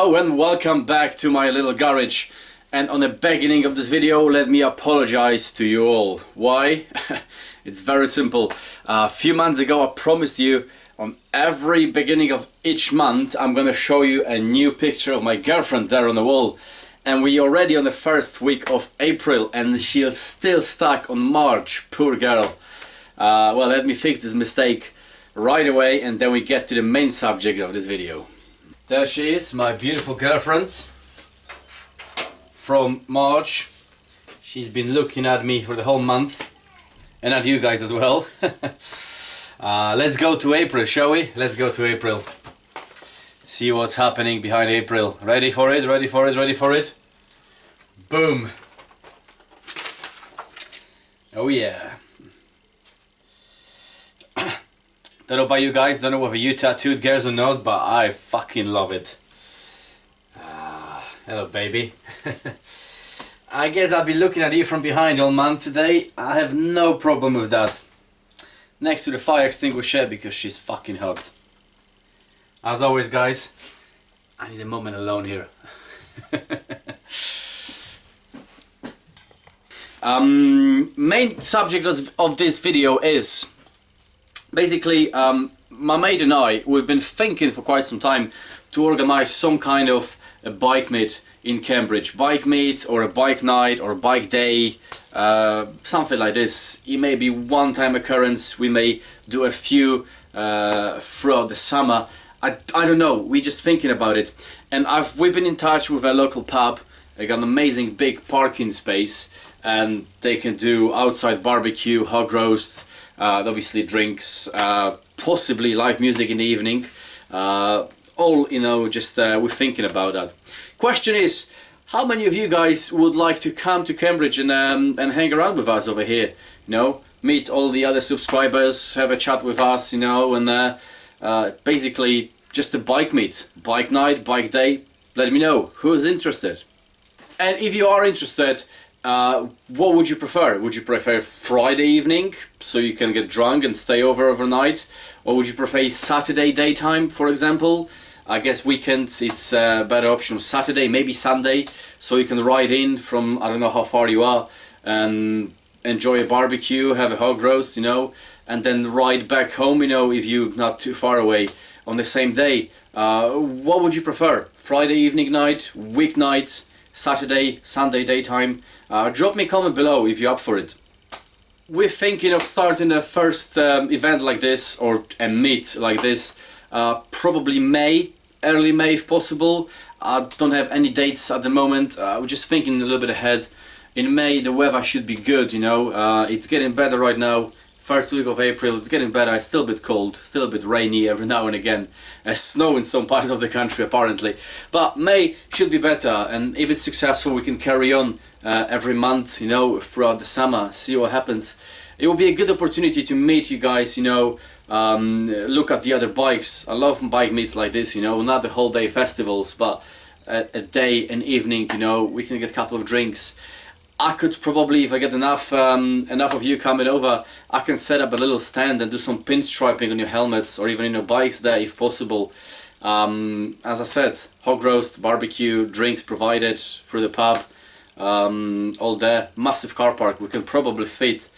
Hello and welcome back to my little garage. And on the beginning of this video, let me apologize to you all. Why? It's very simple. A few months ago I promised you on every beginning of each month I'm gonna show you a new picture of my girlfriend there on the wall. And we already on the first week of April and she's still stuck on March, poor girl. Well, let me fix this mistake right away and then we get to the main subject of this video. There she is, my beautiful girlfriend from March. She's been looking at me for the whole month and at you guys as well. Let's go to April, shall we? Let's go to April. See what's happening behind April. Ready for it? Ready for it? Ready for it? Boom! Oh yeah. Don't know about you guys, don't know whether you tattooed girls or not, but I fucking love it. Hello baby. I guess I'll be looking at you from behind all month today. I have no problem with that. Next to the fire extinguisher because she's fucking hot. As always guys, I need a moment alone here. Main subject of this video is basically, my mate and I, we've been thinking for quite some time to organize some kind of a bike meet in Cambridge. Bike meet or a bike night or a bike day, something like this. It may be one-time occurrence, we may do a few throughout the summer. I don't know, we're just thinking about it. And we've been in touch with a local pub. They got an amazing big parking space and they can do outside barbecue, hog roast, obviously drinks, possibly live music in the evening. All, you know, just we're thinking about that. Question is, how many of you guys would like to come to Cambridge and hang around with us over here? You know, meet all the other subscribers, have a chat with us, you know, and basically just a bike meet, bike night, bike day. Let me know who's interested. And if you are interested, what would you prefer? Would you prefer Friday evening so you can get drunk and stay overnight? Or would you prefer Saturday daytime, for example? I guess weekends it's a better option. Saturday, maybe Sunday, so you can ride in from, I don't know how far you are, and enjoy a barbecue, have a hog roast, you know, and then ride back home, you know, if you're not too far away on the same day. What would you prefer? Friday evening night, weeknight, Saturday, Sunday daytime? Drop me a comment below if you're up for it. We're thinking of starting a first event like this, or a meet like this, probably May, early May if possible. I don't have any dates at the moment. We're just thinking a little bit ahead. In May the weather should be good, you know. It's getting better right now. First week of April, it's getting better. It's still a bit cold, still a bit rainy every now and again. Snow in some parts of the country apparently. But May should be better, and if it's successful we can carry on every month, you know, throughout the summer, see what happens. It will be a good opportunity to meet you guys, you know, look at the other bikes. I love bike meets like this, you know, not the whole day festivals, but a day, an evening, you know, we can get a couple of drinks. I could probably, if I get enough of you coming over, I can set up a little stand and do some pinstriping on your helmets or even in your bikes there if possible. As I said, hog roast, barbecue, drinks provided through the pub, all there. Massive car park, we can probably fit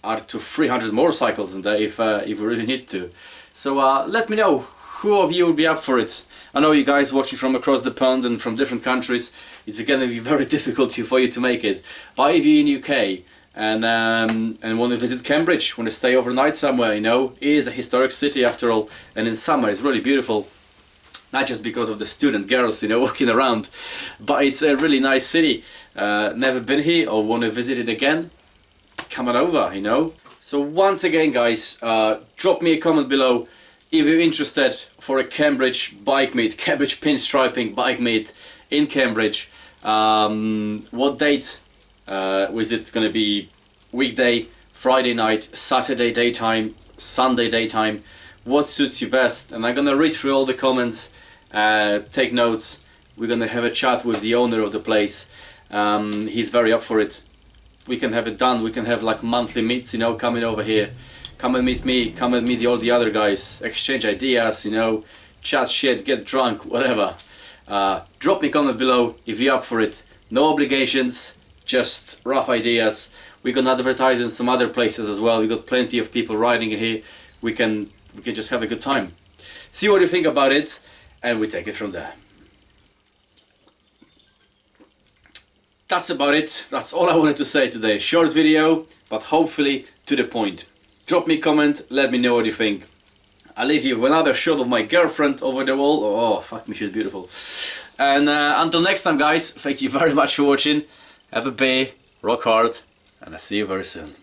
up to 300 motorcycles in there if we really need to. So let me know who of you would be up for it. I know you guys watching from across the pond and from different countries, it's going to be very difficult for you to make it. But if you're in UK and want to visit Cambridge, want to stay overnight somewhere, you know, it is a historic city after all, and in summer it's really beautiful. Not just because of the student girls, you know, walking around, but it's a really nice city. Never been here or want to visit it again? Come on over, you know. So once again guys, drop me a comment below if you're interested for a Cambridge bike meet, Cambridge pinstriping bike meet in Cambridge. What date? Was it going to be weekday, Friday night, Saturday daytime, Sunday daytime? What suits you best? And I'm going to read through all the comments, take notes. We're going to have a chat with the owner of the place. He's very up for it. We can have it done. We can have like monthly meets, you know, coming over here. Come and meet me, come and meet all the other guys, exchange ideas, you know, chat shit, get drunk, whatever. Drop me a comment below if you're up for it. No obligations, just rough ideas. We can advertise in some other places as well. We got plenty of people riding in here. We can just have a good time. See what you think about it, and we take it from there. That's about it. That's all I wanted to say today. Short video, but hopefully to the point. Drop me a comment, let me know what you think. I'll leave you with another shot of my girlfriend over the wall. Oh, fuck me, she's beautiful. And until next time, guys, thank you very much for watching. Have a beer, rock hard, and I'll see you very soon.